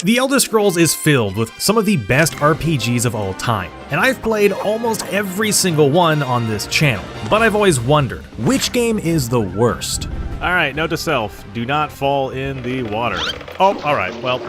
The Elder Scrolls is filled with some of the best RPGs of all time, and I've played almost every single one on this channel, but I've always wondered, which game is the worst? Alright, note to self, do not fall in the water. Oh, alright, well.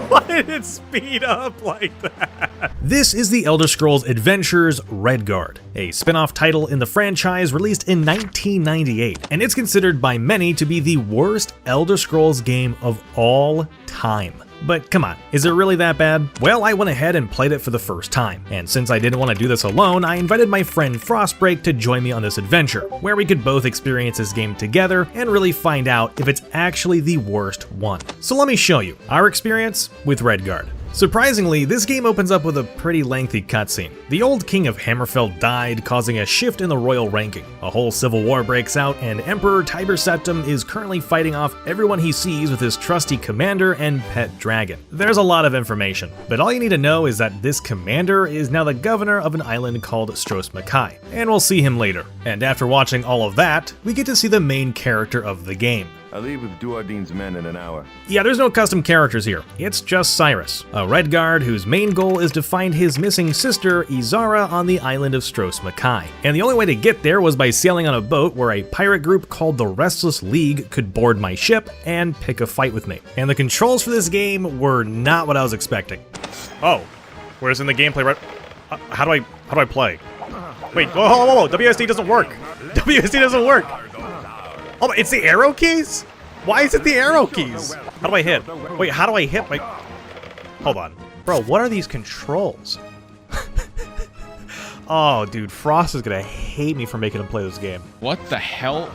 Why did it speed up like that? This is the Elder Scrolls Adventures Redguard, a spin-off title in the franchise released in 1998, and it's considered by many to be the worst Elder Scrolls game of all time. But come on, is it really that bad? Well, I went ahead and played it for the first time, and since I didn't want to do this alone, I invited my friend Frostbreak to join me on this adventure, where we could both experience this game together and really find out if it's actually the worst one. So let me show you our experience with Redguard. Surprisingly, this game opens up with a pretty lengthy cutscene. The old king of Hammerfell died, causing a shift in the royal ranking. A whole civil war breaks out, and Emperor Tiber Septim is currently fighting off everyone he sees with his trusty commander and pet dragon. There's a lot of information, but all you need to know is that this commander is now the governor of an island called Stros Makai, and we'll see him later. And after watching all of that, we get to see the main character of the game. I leave with Duardine's men in an hour. Yeah, there's no custom characters here. It's just Cyrus, a Redguard whose main goal is to find his missing sister, Izara, on the island of Stros Makai. And the only way to get there was by sailing on a boat where a pirate group called the Restless League could board my ship and pick a fight with me. And the controls for this game were not what I was expecting. Oh, whereas in the gameplay, right? How do I play? Wait, whoa, WSD doesn't work. WSD doesn't work. Oh, it's the arrow keys? Why is it the arrow keys? How do I hit? Wait, how do I hit my... Hold on. Bro, what are these controls? Oh, dude, Frost is gonna hate me for making him play this game. What the hell?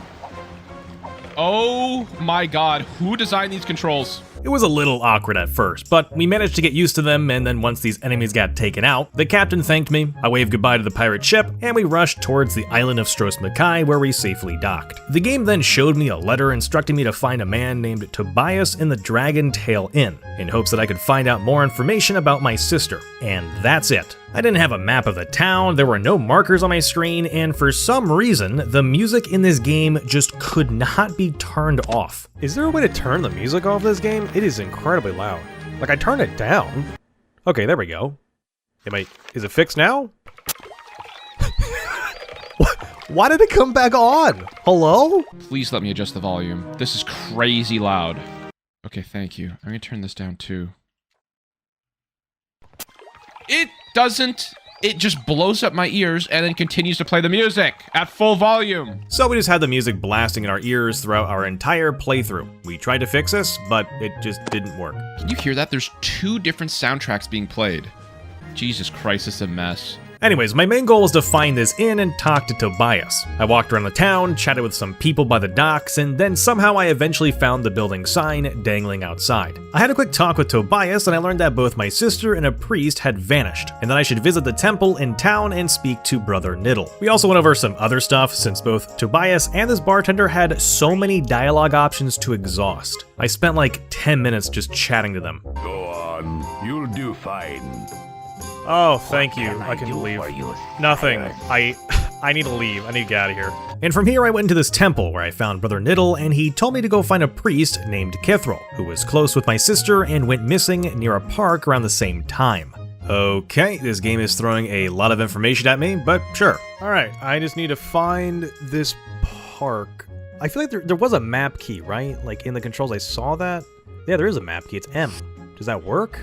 Oh my god, who designed these controls? It was a little awkward at first, but we managed to get used to them, and then once these enemies got taken out, the captain thanked me, I waved goodbye to the pirate ship, and we rushed towards the island of Stros Makai where we safely docked. The game then showed me a letter instructing me to find a man named Tobias in the Dragon Tail Inn, in hopes that I could find out more information about my sister. And that's it. I didn't have a map of the town, there were no markers on my screen, and for some reason, the music in this game just could not be turned off. Is there a way to turn the music off this game? It is incredibly loud. Like, I turned it down. Okay, there we go. Is it fixed now? Why did it come back on? Hello? Please let me adjust the volume. This is crazy loud. Okay, thank you. I'm gonna turn this down too. It doesn't. It just blows up my ears and then continues to play the music at full volume. So we just had the music blasting in our ears throughout our entire playthrough. We tried to fix this, but it just didn't work. Can you hear that? There's 2 different soundtracks being played. Jesus Christ, it's a mess. Anyways, my main goal was to find this inn and talk to Tobias. I walked around the town, chatted with some people by the docks, and then somehow I eventually found the building sign dangling outside. I had a quick talk with Tobias, and I learned that both my sister and a priest had vanished, and that I should visit the temple in town and speak to Brother Niddle. We also went over some other stuff, since both Tobias and this bartender had so many dialogue options to exhaust. I spent like 10 minutes just chatting to them. Go on, you'll do fine. Oh, thank you. I can leave. Nothing. I need to leave. I need to get out of here. And from here I went into this temple where I found Brother Niddle, and he told me to go find a priest named Kithril, who was close with my sister and went missing near a park around the same time. Okay, this game is throwing a lot of information at me, but sure. Alright, I just need to find this park. I feel like there was a map key, right? Like in the controls I saw that. Yeah, there is a map key. It's M. Does that work?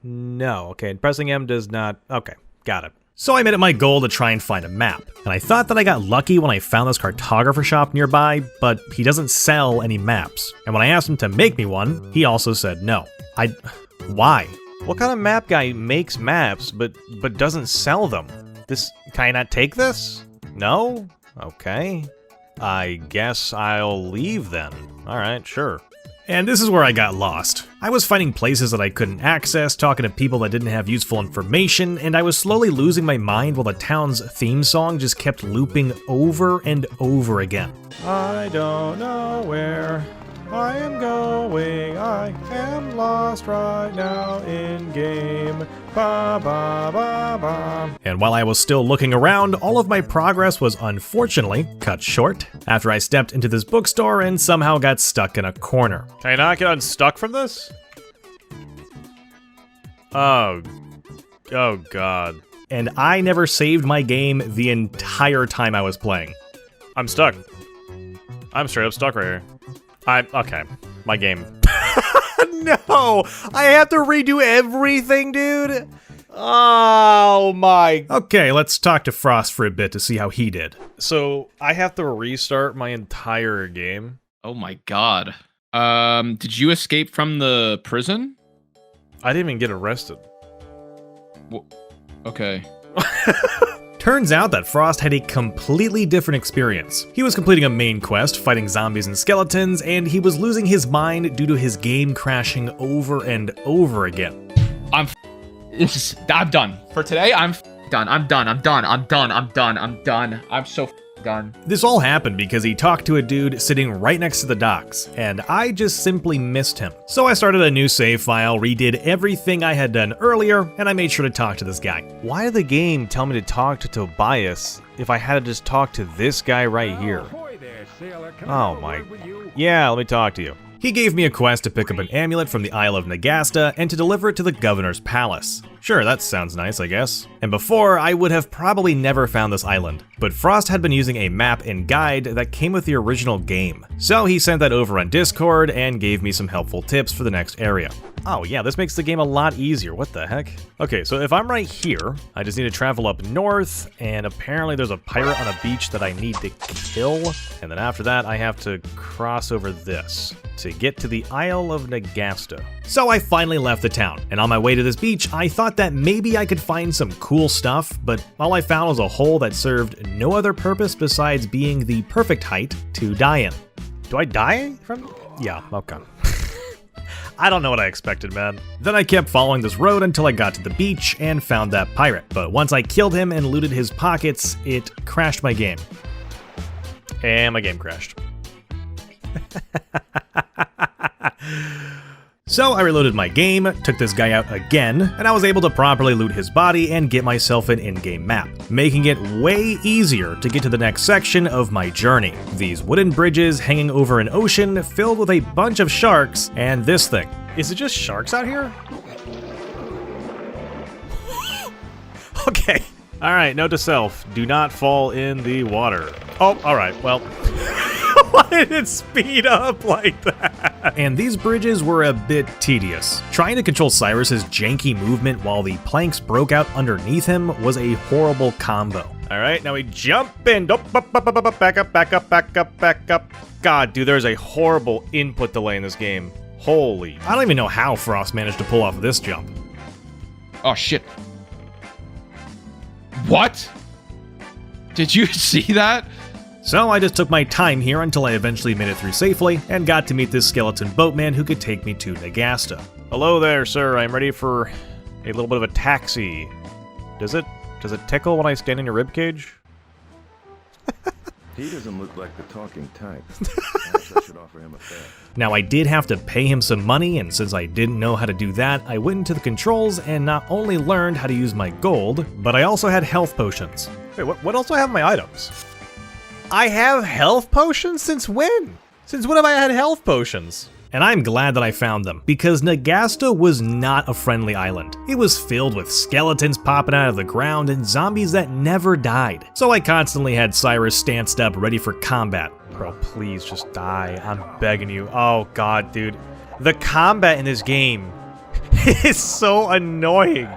No, okay, pressing M does not, okay, got it. So I made it my goal to try and find a map, and I thought that I got lucky when I found this cartographer shop nearby, but he doesn't sell any maps, and when I asked him to make me one, he also said no. Why? What kind of map guy makes maps but doesn't sell them? Can I not take this? No? Okay. I guess I'll leave then. Alright, sure. And this is where I got lost. I was finding places that I couldn't access, talking to people that didn't have useful information, and I was slowly losing my mind while the town's theme song just kept looping over and over again. I don't know where I am going, I am lost right now in game. Ba ba ba ba. And while I was still looking around, all of my progress was unfortunately cut short after I stepped into this bookstore and somehow got stuck in a corner. Can I not get unstuck from this? Oh God. And I never saved my game the entire time I was playing. I'm stuck. I'm straight up stuck right here. Okay. My game. No! I have to redo everything, dude! Oh my. Okay, let's talk to Frost for a bit to see how he did. So, I have to restart my entire game? Oh my god. Did you escape from the prison? I didn't even get arrested. Okay. Turns out that Frost had a completely different experience. He was completing a main quest, fighting zombies and skeletons, and he was losing his mind due to his game crashing over and over again. I'm done. For today, I'm done. I'm done. I'm so done. This all happened because he talked to a dude sitting right next to the docks, and I just simply missed him. So I started a new save file, redid everything I had done earlier, and I made sure to talk to this guy. Why did the game tell me to talk to Tobias if I had to just talk to this guy right here? Oh my. Yeah, let me talk to you. He gave me a quest to pick up an amulet from the Isle of Nagasta and to deliver it to the governor's palace. Sure, that sounds nice, I guess. And before, I would have probably never found this island, but Frost had been using a map and guide that came with the original game. So he sent that over on Discord and gave me some helpful tips for the next area. Oh yeah, this makes the game a lot easier, what the heck? Okay, so if I'm right here, I just need to travel up north, and apparently there's a pirate on a beach that I need to kill, and then after that I have to cross over this to get to the Isle of Nagasta. So I finally left the town, and on my way to this beach, I thought that maybe I could find some cool stuff, but all I found was a hole that served no other purpose besides being the perfect height to die in. Do I die from? Yeah, okay. I don't know what I expected, man. Then I kept following this road until I got to the beach and found that pirate, but once I killed him and looted his pockets, it crashed my game. And my game crashed. So I reloaded my game, took this guy out again, and I was able to properly loot his body and get myself an in-game map, making it way easier to get to the next section of my journey. These wooden bridges hanging over an ocean filled with a bunch of sharks, and this thing. Is it just sharks out here? Okay. Alright, note to self, do not fall in the water. Oh, alright, well. Why did it speed up like that? And these bridges were a bit tedious. Trying to control Cyrus's janky movement while the planks broke out underneath him was a horrible combo. Alright, now we jump in. Back up. God, dude, there's a horrible input delay in this game. Holy. I don't even know how Frost managed to pull off this jump. Oh, shit. What? Did you see that? So I just took my time here until I eventually made it through safely and got to meet this skeleton boatman who could take me to Nagasta. Hello there, sir. I'm ready for a little bit of a taxi. Does it tickle when I stand in your ribcage? He doesn't look like the talking type. Perhaps I should offer him a fare. Now I did have to pay him some money, and since I didn't know how to do that, I went into the controls and not only learned how to use my gold, but I also had health potions. Wait, what else do I have in my items? I have health potions? Since when? Since when have I had health potions? And I'm glad that I found them, because Nagasta was not a friendly island. It was filled with skeletons popping out of the ground and zombies that never died. So I constantly had Cyrus stanced up ready for combat. Bro, please just die. I'm begging you. Oh god, dude. The combat in this game is so annoying.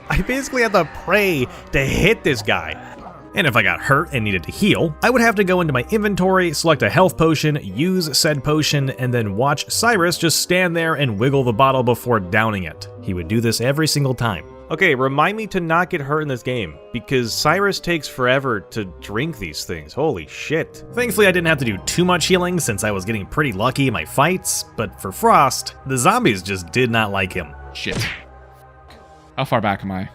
I basically have to pray to hit this guy. And if I got hurt and needed to heal, I would have to go into my inventory, select a health potion, use said potion, and then watch Cyrus just stand there and wiggle the bottle before downing it. He would do this every single time. Okay, remind me to not get hurt in this game, because Cyrus takes forever to drink these things. Holy shit. Thankfully, I didn't have to do too much healing since I was getting pretty lucky in my fights, but for Frost, the zombies just did not like him. Shit. How far back am I?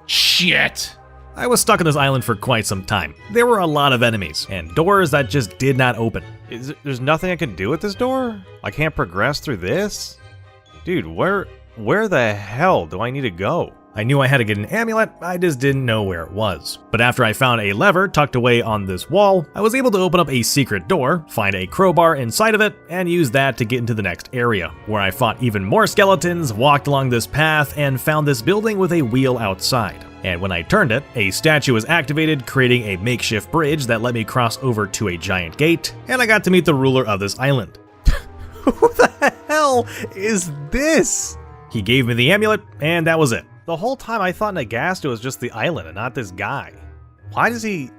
Shit! I was stuck on this island for quite some time. There were a lot of enemies, and doors that just did not open. There's nothing I can do with this door? I can't progress through this? Dude, where the hell do I need to go? I knew I had to get an amulet, I just didn't know where it was. But after I found a lever tucked away on this wall, I was able to open up a secret door, find a crowbar inside of it, and use that to get into the next area, where I fought even more skeletons, walked along this path, and found this building with a wheel outside. And when I turned it, a statue was activated, creating a makeshift bridge that let me cross over to a giant gate, and I got to meet the ruler of this island. Who the hell is this? He gave me the amulet, and that was it. The whole time I thought Nagasto was just the island and not this guy. Why does he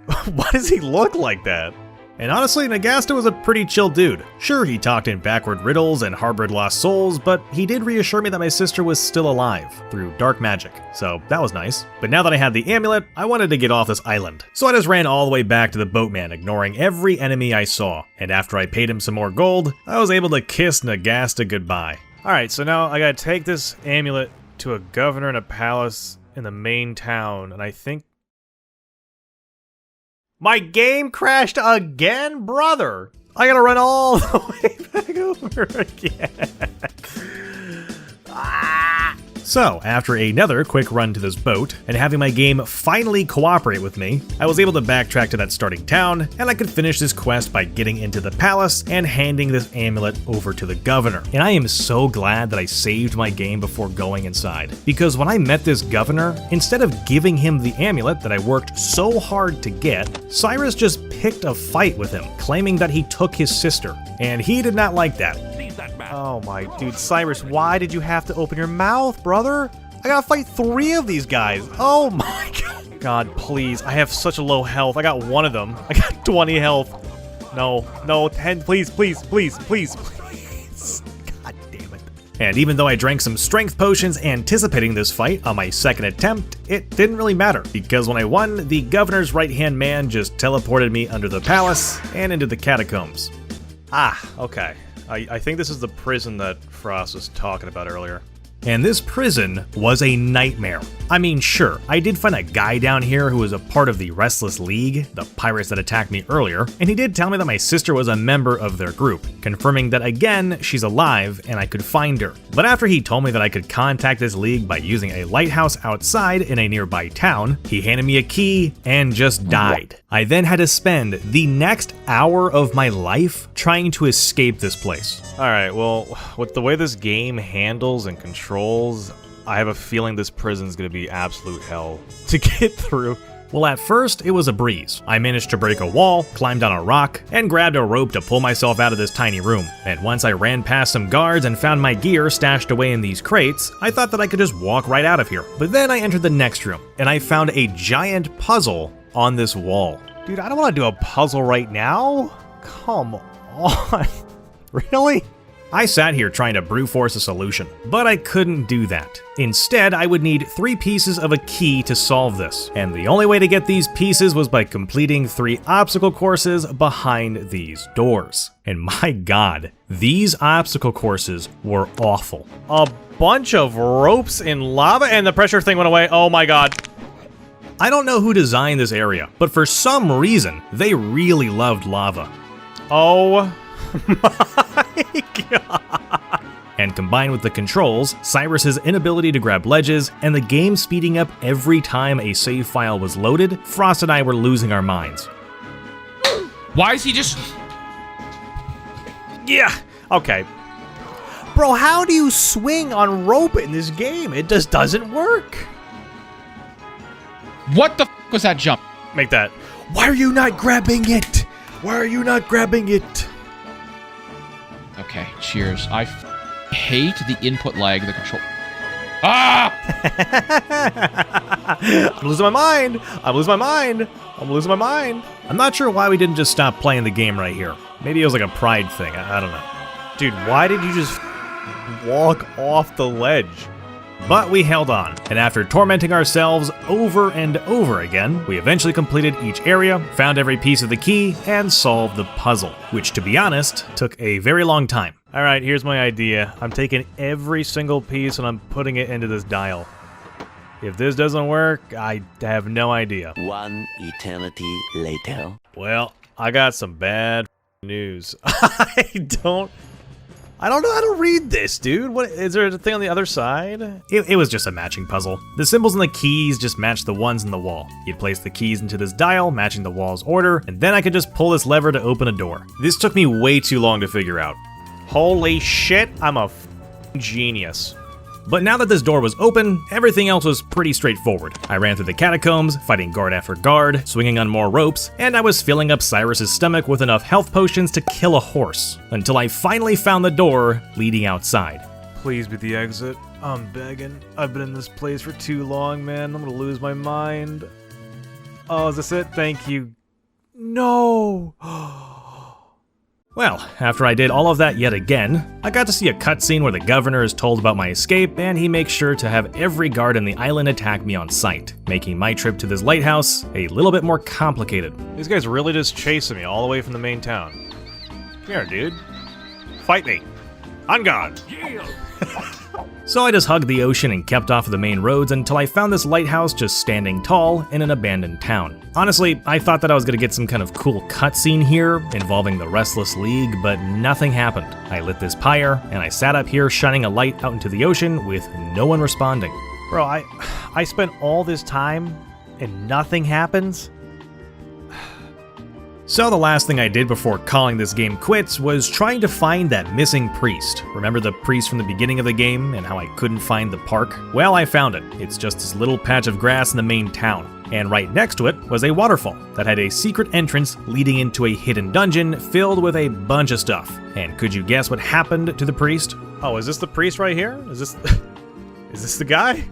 look like that? And honestly, Nagasto was a pretty chill dude. Sure, he talked in backward riddles and harbored lost souls, but he did reassure me that my sister was still alive through dark magic, so that was nice. But now that I had the amulet, I wanted to get off this island. So I just ran all the way back to the boatman, ignoring every enemy I saw. And after I paid him some more gold, I was able to kiss Nagasta goodbye. Alright, so now I gotta take this amulet to a governor in a palace in the main town, and I think... My game crashed again, brother! I gotta run all the way back over again. So, after another quick run to this boat, and having my game finally cooperate with me, I was able to backtrack to that starting town, and I could finish this quest by getting into the palace and handing this amulet over to the governor. And I am so glad that I saved my game before going inside, because when I met this governor, instead of giving him the amulet that I worked so hard to get, Cyrus just picked a fight with him, claiming that he took his sister, and he did not like that. Oh my dude, Cyrus, why did you have to open your mouth, brother? I gotta fight 3 of these guys. Oh my god. God, please. I have such a low health. I got 1 of them. I got 20 health. No, 10, please. God damn it. And even though I drank some strength potions anticipating this fight on my second attempt, it didn't really matter, because when I won, the governor's right-hand man just teleported me under the palace and into the catacombs. Ah, okay. I think this is the prison that Frost was talking about earlier. And this prison was a nightmare. I mean, sure, I did find a guy down here who was a part of the Restless League, the pirates that attacked me earlier, and he did tell me that my sister was a member of their group, confirming that again, she's alive and I could find her. But after he told me that I could contact this league by using a lighthouse outside in a nearby town, he handed me a key and just died. I then had to spend the next hour of my life trying to escape this place. Alright, well, with the way this game handles and controls, I have a feeling this prison's gonna be absolute hell to get through. Well, at first, it was a breeze. I managed to break a wall, climbed on a rock, and grabbed a rope to pull myself out of this tiny room. And once I ran past some guards and found my gear stashed away in these crates, I thought that I could just walk right out of here. But then I entered the next room, and I found a giant puzzle on this wall. Dude, I don't want to do a puzzle right now. Come on. Really? I sat here trying to brute force a solution, but I couldn't do that. Instead, I would need 3 pieces of a key to solve this, and the only way to get these pieces was by completing 3 obstacle courses behind these doors. And my god, these obstacle courses were awful. A bunch of ropes in lava and the pressure thing went away. Oh my god. I don't know who designed this area, but for some reason, they really loved lava. Oh my god. And combined with the controls, Cyrus's inability to grab ledges, and the game speeding up every time a save file was loaded, Frost and I were losing our minds. Why is he just... Yeah, okay. Bro, how do you swing on rope in this game? It just doesn't work. What the f was that jump? Make that. Why are you not grabbing it? Why are you not grabbing it? Okay, cheers. I hate the input lag of the control. Ah! I'm losing my mind. I'm losing my mind. I'm losing my mind. I'm not sure why we didn't just stop playing the game right here. Maybe it was like a pride thing. I don't know. Dude, why did you just walk off the ledge? But we held on, and after tormenting ourselves over and over again, we eventually completed each area, found every piece of the key, and solved the puzzle, which, to be honest, took a very long time. Alright, here's my idea. I'm taking every single piece and I'm putting it into this dial. If this doesn't work, I have no idea. 1 eternity later. Well, I got some bad news. I don't I don't know how to read this, dude. What is there a thing on the other side? It was just a matching puzzle. The symbols on the keys just matched the ones in the wall. You'd place the keys into this dial, matching the wall's order, and then I could just pull this lever to open a door. This took me way too long to figure out. Holy shit, I'm a genius. But now that this door was open, everything else was pretty straightforward. I ran through the catacombs, fighting guard after guard, swinging on more ropes, and I was filling up Cyrus's stomach with enough health potions to kill a horse, until I finally found the door leading outside. Please be the exit. I'm begging. I've been in this place for too long, man. I'm gonna lose my mind. Oh, is this it? Thank you. No! Well, after I did all of that yet again, I got to see a cutscene where the governor is told about my escape, and he makes sure to have every guard on the island attack me on sight, making my trip to this lighthouse a little bit more complicated. These guys really just chasing me all the way from the main town. Come here, dude. Fight me. On guard. So I just hugged the ocean and kept off of the main roads until I found this lighthouse just standing tall in an abandoned town. Honestly, I thought that I was gonna get some kind of cool cutscene here involving the Restless League, but nothing happened. I lit this pyre, and I sat up here shining a light out into the ocean with no one responding. Bro, I spent all this time and nothing happens? So the last thing I did before calling this game quits was trying to find that missing priest. Remember the priest from the beginning of the game and how I couldn't find the park? Well, I found it. It's just this little patch of grass in the main town. And right next to it was a waterfall that had a secret entrance leading into a hidden dungeon filled with a bunch of stuff. And could you guess what happened to the priest? Oh, is this the priest right here? Is this the guy?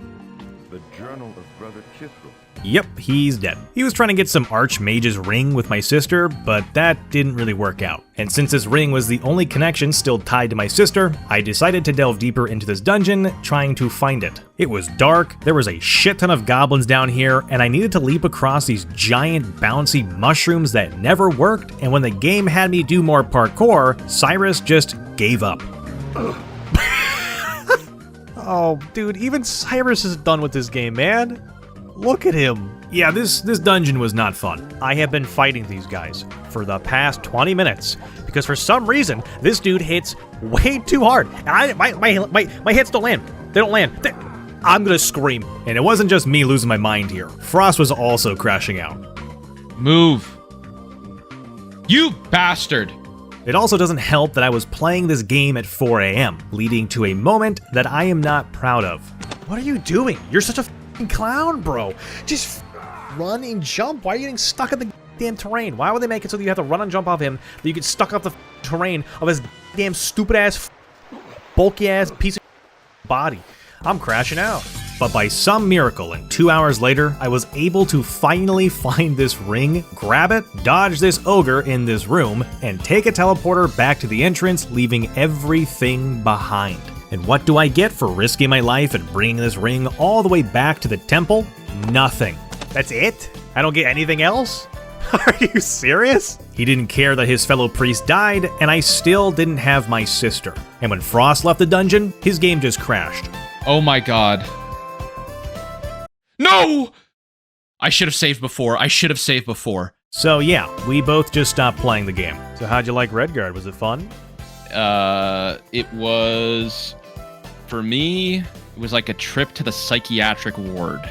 The Journal of Brother Kithro. Yep, he's dead. He was trying to get some Archmage's ring with my sister, but that didn't really work out. And since this ring was the only connection still tied to my sister, I decided to delve deeper into this dungeon, trying to find it. It was dark, there was a shit ton of goblins down here, and I needed to leap across these giant bouncy mushrooms that never worked, and when the game had me do more parkour, Cyrus just gave up. Oh, dude, even Cyrus is done with this game, man. Look at him. Yeah, this dungeon was not fun. I have been fighting these guys for the past 20 minutes because for some reason this dude hits way too hard. And my hits don't land. They don't land. I'm gonna scream. And it wasn't just me losing my mind here. Frost was also crashing out. Move. You bastard. It also doesn't help that I was playing this game at 4 a.m., leading to a moment that I am not proud of. What are you doing? You're such a clown, bro. Just run and jump. Why are you getting stuck in the damn terrain? Why would they make it so that you have to run and jump off him, that you get stuck off the terrain of his damn stupid ass, bulky ass piece of body? I'm crashing out. But by some miracle, and 2 hours later, I was able to finally find this ring, grab it, dodge this ogre in this room, and take a teleporter back to the entrance, leaving everything behind. And what do I get for risking my life and bringing this ring all the way back to the temple? Nothing. That's it? I don't get anything else? Are you serious? He didn't care that his fellow priest died, and I still didn't have my sister. And when Frost left the dungeon, his game just crashed. Oh my god. No! I should have saved before. So yeah, we both just stopped playing the game. So how'd you like Redguard? Was it fun? It was... For me, it was like a trip to the psychiatric ward.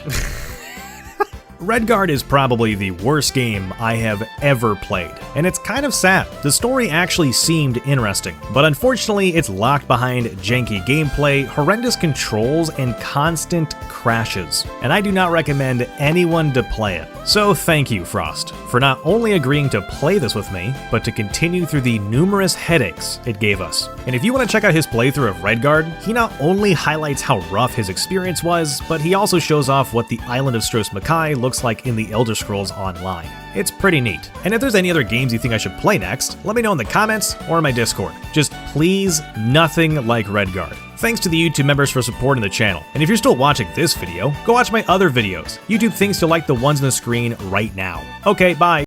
Redguard is probably the worst game I have ever played, and it's kind of sad. The story actually seemed interesting, but unfortunately it's locked behind janky gameplay, horrendous controls, and constant crashes. And I do not recommend anyone to play it. So thank you, Frost, for not only agreeing to play this with me, but to continue through the numerous headaches it gave us. And if you want to check out his playthrough of Redguard, he not only highlights how rough his experience was, but he also shows off what the island of Stros Makai looks like in the Elder Scrolls Online. It's pretty neat. And if there's any other games you think I should play next, let me know in the comments or in my Discord. Just please, nothing like Redguard. Thanks to the YouTube members for supporting the channel. And if you're still watching this video, go watch my other videos. YouTube thinks you'll like the ones on the screen right now. Okay, bye.